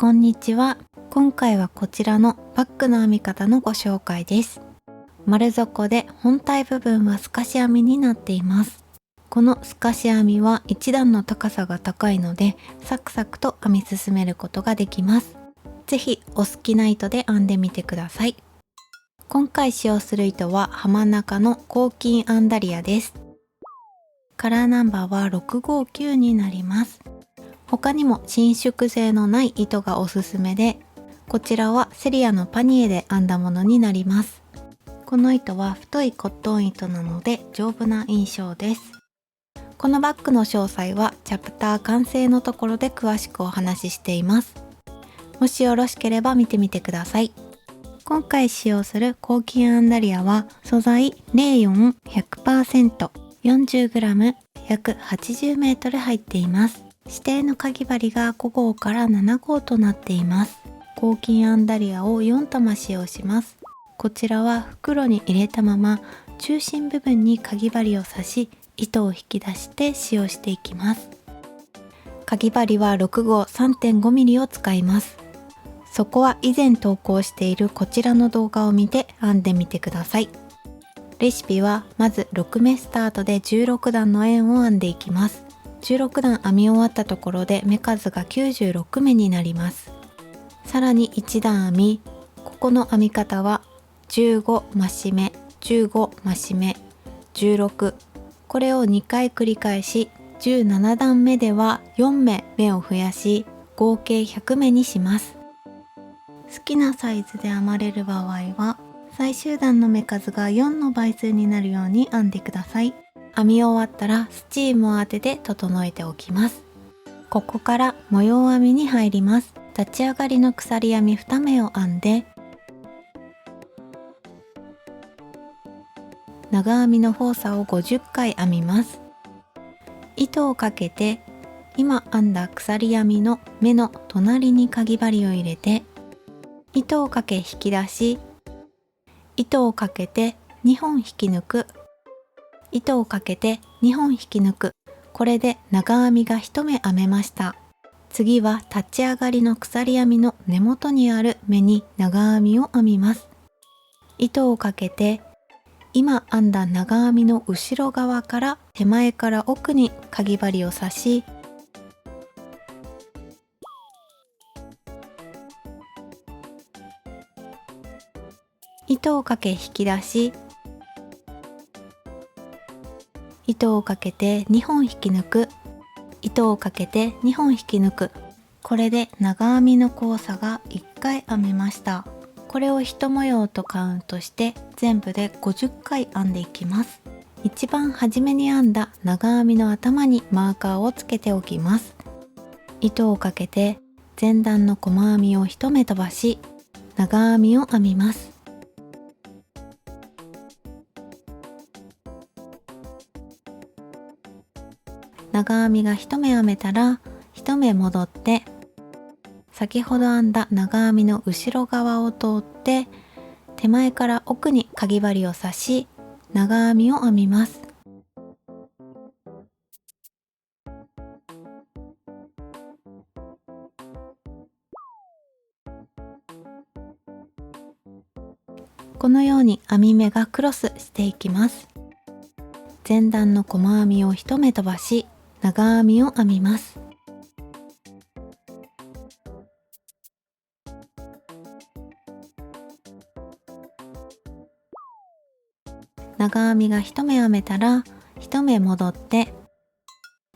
こんにちは。今回はこちらのバッグの編み方のご紹介です。丸底で本体部分は透かし編みになっています。この透かし編みは一段の高さが高いのでサクサクと編み進めることができます。ぜひお好きな糸で編んでみてください。今回使用する糸は浜中の抗菌アンダリアです。カラーナンバーは659になります。他にも伸縮性のない糸がおすすめで、こちらはセリアのパニエで編んだものになります。この糸は太いコットン糸なので丈夫な印象です。このバッグの詳細はチャプター完成のところで詳しくお話ししています。もしよろしければ見てみてください。今回使用する抗菌アンダリアは素材04-100%、40g、約 80m 入っています。指定のかぎ針が5号から7号となっています。抗菌アンダリアを4玉使用します。こちらは袋に入れたまま中心部分にかぎ針を刺し、糸を引き出して使用していきます。かぎ針は6号 3.5mm を使います。そこは以前投稿しているこちらの動画を見て編んでみてください。レシピはまず6目スタートで16段の円を編んでいきます。16段編み終わったところで目数が96目になります。さらに1段編み、ここの編み方は15増し目、15増し目、16、これを2回繰り返し、17段目では4目目を増やし、合計100目にします。好きなサイズで編まれる場合は、最終段の目数が4の倍数になるように編んでください。編み終わったらスチームを当てて整えておきます。ここから模様編みに入ります。立ち上がりの鎖編み2目を編んで、長編みの交差を50回編みます。糸をかけて、今編んだ鎖編みの目の隣にかぎ針を入れて、糸をかけ引き出し、糸をかけて2本引き抜く、糸をかけて2本引き抜く。これで長編みが1目編めました。次は立ち上がりの鎖編みの根元にある目に長編みを編みます。糸をかけて今編んだ長編みの後ろ側から手前から奥にかぎ針を刺し、糸をかけ引き出し、糸をかけて2本引き抜く、糸をかけて2本引き抜く。これで長編みの交差が1回編めました。これを1模様とカウントして全部で50回編んでいきます。一番初めに編んだ長編みの頭にマーカーをつけておきます。糸をかけて前段の細編みを1目飛ばし、長編みを編みます。長編みが1目編めたら1目戻って、先ほど編んだ長編みの後ろ側を通って手前から奥にかぎ針を刺し、長編みを編みます。このように編み目がクロスしていきます。前段の細編みを1目飛ばし、長編みを編みます。長編みが1目編めたら1目戻って、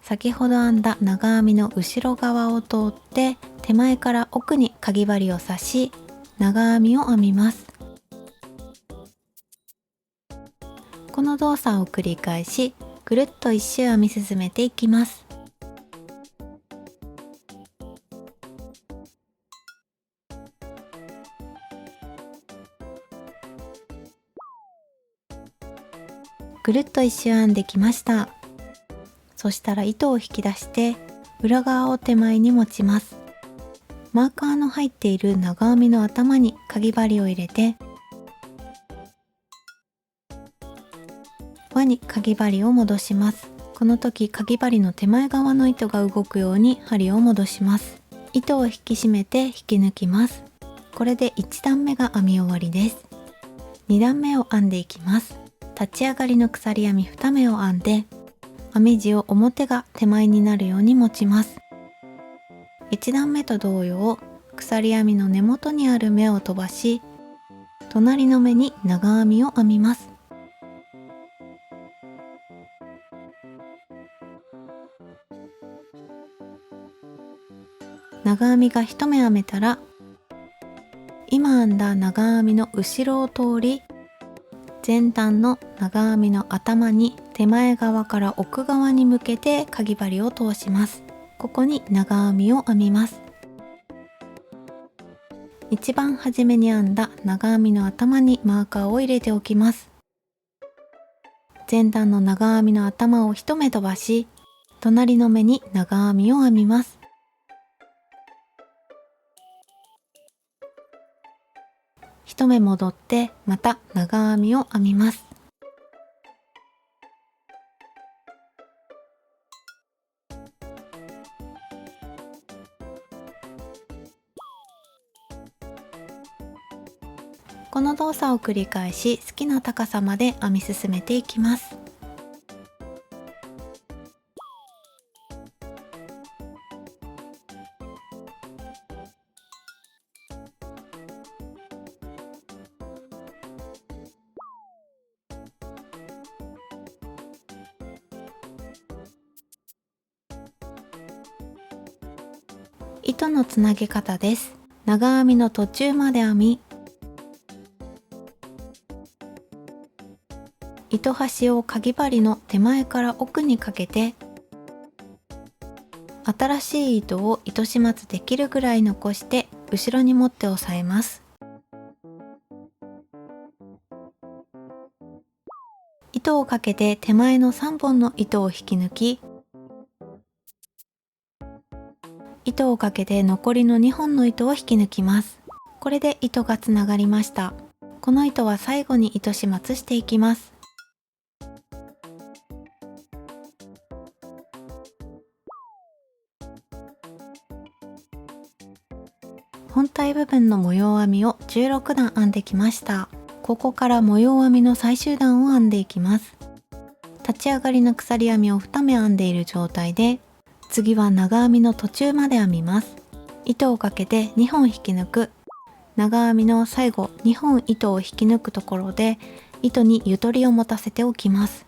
先ほど編んだ長編みの後ろ側を通って手前から奥にかぎ針を刺し、長編みを編みます。この動作を繰り返し、ぐるっと1周編み進めていきます。ぐるっと1周編んできました。そしたら糸を引き出して裏側を手前に持ちます。マーカーの入っている長編みの頭にかぎ針を入れて、輪にかぎ針を戻します。この時かぎ針の手前側の糸が動くように針を戻します。糸を引き締めて引き抜きます。これで1段目が編み終わりです。2段目を編んでいきます。立ち上がりの鎖編み2目を編んで、編み地を表が手前になるように持ちます。1段目と同様、鎖編みの根元にある目を飛ばし、隣の目に長編みを編みます。長編みが1目編めたら、今編んだ長編みの後ろを通り、前段の長編みの頭に手前側から奥側に向けてかぎ針を通します。ここに長編みを編みます。一番初めに編んだ長編みの頭にマーカーを入れておきます。前段の長編みの頭を1目飛ばし、隣の目に長編みを編みます。1目戻ってまた長編みを編みます。この動作を繰り返し好きな高さまで編み進めていきます。糸のつなげ方です。長編みの途中まで編み、糸端をかぎ針の手前から奥にかけて、新しい糸を糸始末できるぐらい残して後ろに持って押さえます。糸をかけて手前の3本の糸を引き抜き、糸をかけて残りの2本の糸を引き抜きます。これで糸がつながりました。この糸は最後に糸始末していきます。本体部分の模様編みを16段編んできました。ここから模様編みの最終段を編んでいきます。立ち上がりの鎖編みを2目編んでいる状態で、次は長編みの途中まで編みます。糸をかけて2本引き抜く。長編みの最後2本糸を引き抜くところで、糸にゆとりを持たせておきます。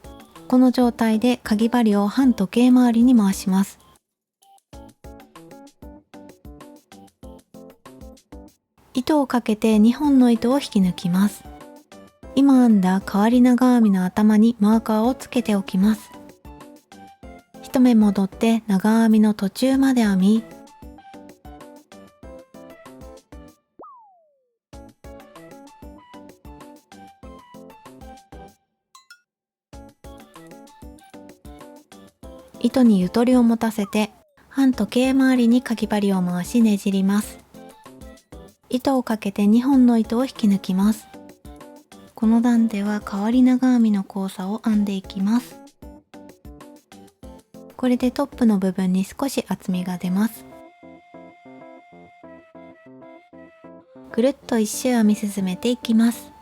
この状態でかぎ針を反時計回りに回します。糸をかけて2本の糸を引き抜きます。今編んだ変わり長編みの頭にマーカーをつけておきます。1目戻って長編みの途中まで編み、糸にゆとりを持たせて反時計回りにかぎ針を回しねじります。糸をかけて2本の糸を引き抜きます。この段では変わり長編みの交差を編んでいきます。これでトップの部分に少し厚みが出ます。ぐるっと1周編み進めていきます。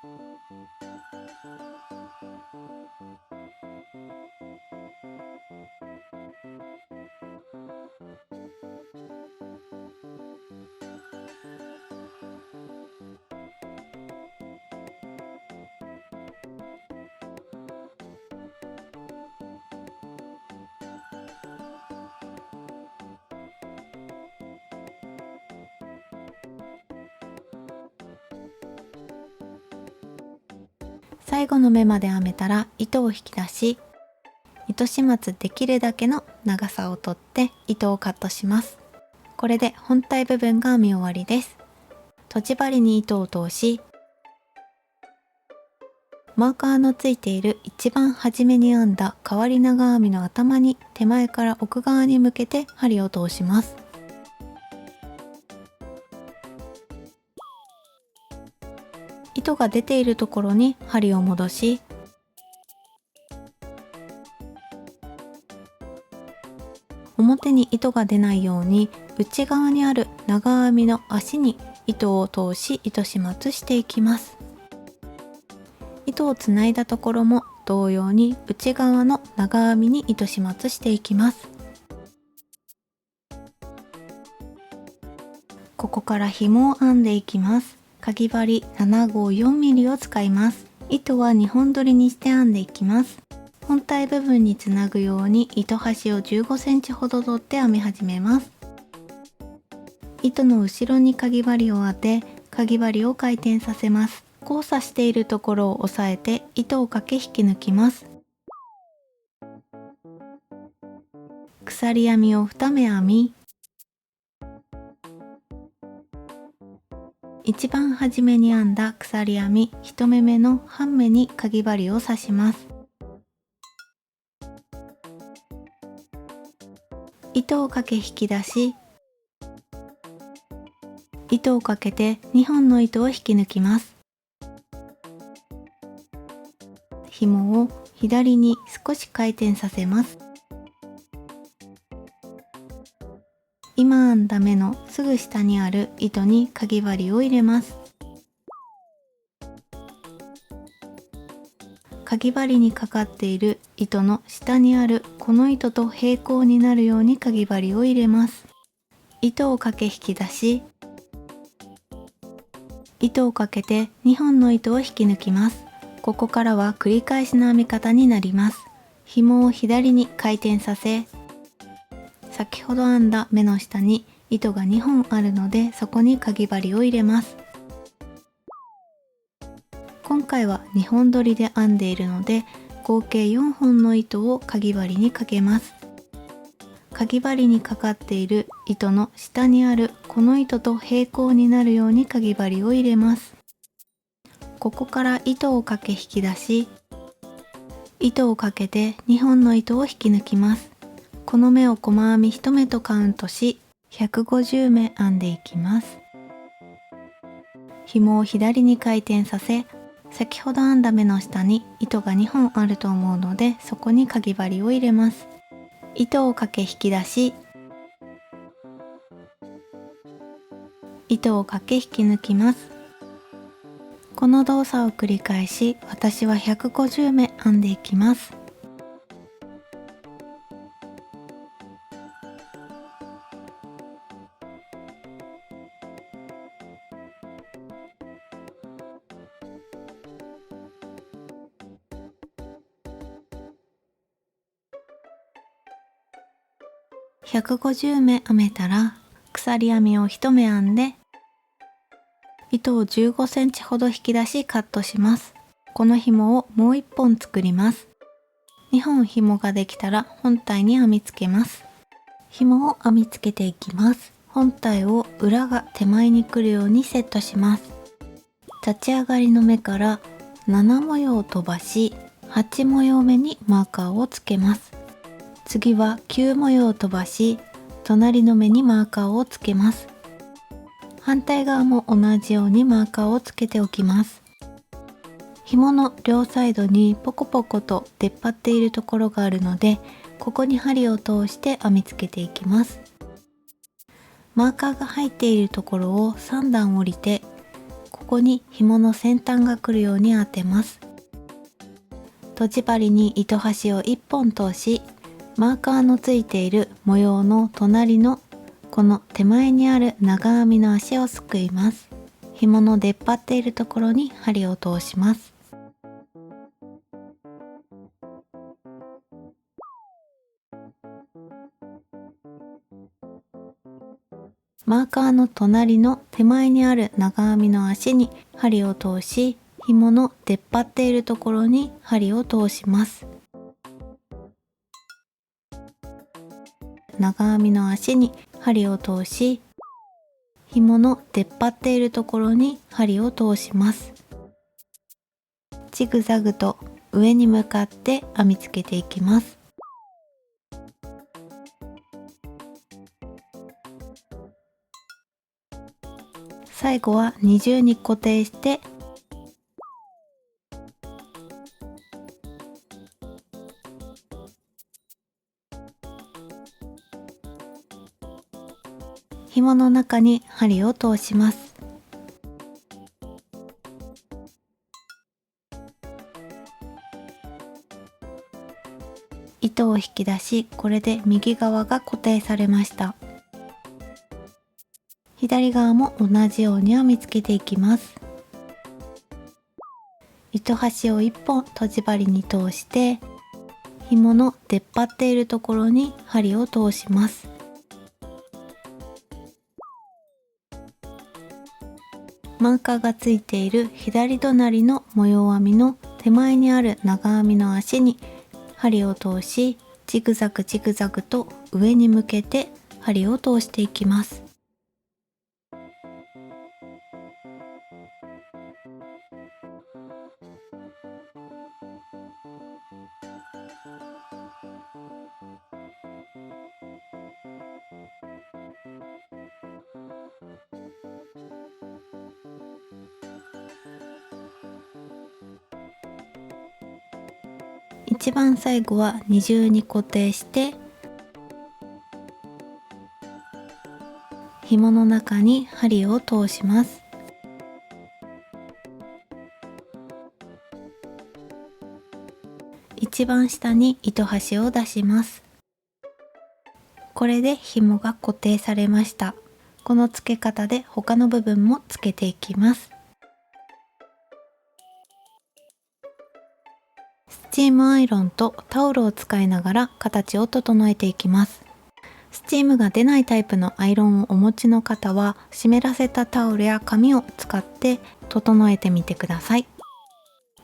最後の目まで編めたら糸を引き出し、糸始末できるだけの長さをとって糸をカットします。これで本体部分が編み終わりです。とじ針に糸を通し、マーカーのついている一番初めに編んだ変わり長編みの頭に手前から奥側に向けて針を通します。糸が出ているところに針を戻し、表に糸が出ないように内側にある長編みの足に糸を通し糸始末していきます。糸をつないだところも同様に内側の長編みに糸始末していきます。ここから紐を編んでいきます。かぎ針7号 4mm を使います。糸は2本取りにして編んでいきます。本体部分につなぐように糸端を15センチほど取って編み始めます。糸の後ろにかぎ針を当て、かぎ針を回転させます。交差しているところを押さえて糸をかけ引き抜きます。鎖編みを2目編み、一番初めに編んだ鎖編み1目目の半目にかぎ針を刺します。糸をかけ引き出し、糸をかけて2本の糸を引き抜きます。紐を左に少し回転させます。今編んだ目のすぐ下にある糸にかぎ針を入れます。かぎ針にかかっている糸の下にあるこの糸と平行になるようにかぎ針を入れます。糸をかけ引き出し、糸をかけて2本の糸を引き抜きます。ここからは繰り返しの編み方になります。紐を左に回転させ、先ほど編んだ目の下に糸が2本あるのでそこにかぎ針を入れます。今回は2本取りで編んでいるので合計4本の糸をかぎ針にかけます。かぎ針にかかっている糸の下にあるこの糸と平行になるようにかぎ針を入れます。ここから糸をかけ引き出し、糸をかけて2本の糸を引き抜きます。この目を細編み1目とカウントし、150目編んでいきます。紐を左に回転させ、先ほど編んだ目の下に糸が2本あると思うので、そこにかぎ針を入れます。糸をかけ引き出し、糸をかけ引き抜きます。この動作を繰り返し、私は150目編んでいきます。150目編めたら鎖編みを1目編んで糸を15センチほど引き出しカットします。この紐をもう1本作ります。2本紐ができたら本体に編み付けます。紐を編み付けていきます。本体を裏が手前に来るようにセットします。立ち上がりの目から7模様を飛ばし8模様目にマーカーをつけます。次は9模様を飛ばし隣の目にマーカーをつけます。反対側も同じようにマーカーをつけておきます。紐の両サイドにポコポコと出っ張っているところがあるので、ここに針を通して編み付けていきます。マーカーが入っているところを3段降りて、ここに紐の先端が来るように当てます。とじ針に糸端を1本通し、マーカーのついている模様の隣のこの手前にある長編みの足をすくいます。紐の出っ張っているところに針を通します。マーカーの隣の手前にある長編みの足に針を通し、紐の出っ張っているところに針を通します。長編みの足に針を通し、紐の出っ張っているところに針を通します。ジグザグと上に向かって編み付けていきます。最後は二重に固定して紐の中に針を通します。糸を引き出し、これで右側が固定されました。左側も同じように編み付けていきます。糸端を1本とじ針に通して、紐の出っ張っているところに針を通します。マーカーがついている左隣の模様編みの手前にある長編みの足に針を通し、ジグザグジグザグと上に向けて針を通していきます。一番最後は二重に固定して紐の中に針を通します。一番下に糸端を出します。これで紐が固定されました。この付け方で他の部分も付けていきます。スチームアイロンとタオルを使いながら形を整えていきます。スチームが出ないタイプのアイロンをお持ちの方は、湿らせたタオルや紙を使って整えてみてください。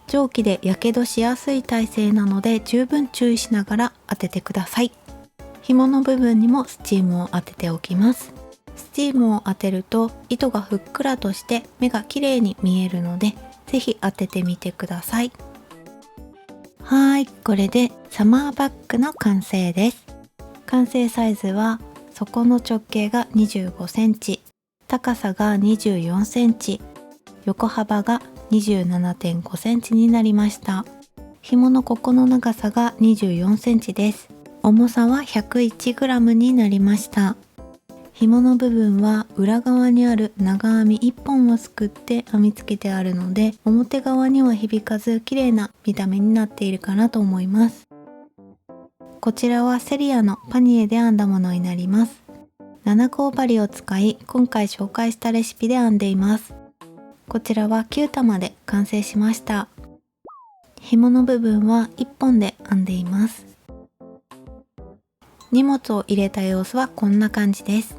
蒸気でやけどしやすい体勢なので十分注意しながら当ててください。紐の部分にもスチームを当てておきます。スチームを当てると糸がふっくらとして目が綺麗に見えるので、ぜひ当ててみてください。はい、これでサマーバッグの完成です。完成サイズは底の直径が25センチ、高さが24センチ、横幅が 27.5 センチになりました。紐のここの長さが24センチです。重さは 101g になりました。紐の部分は裏側にある長編み1本をすくって編み付けてあるので、表側には響かず綺麗な見た目になっているかなと思います。こちらはセリアのパニエで編んだものになります。7号針を使い、今回紹介したレシピで編んでいます。こちらは9玉で完成しました。紐の部分は1本で編んでいます。荷物を入れた様子はこんな感じです。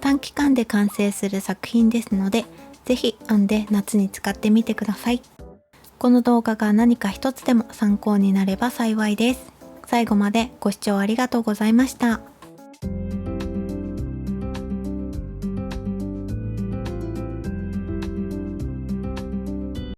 短期間で完成する作品ですので、ぜひ編んで夏に使ってみてください。この動画が何か一つでも参考になれば幸いです。最後までご視聴ありがとうございました。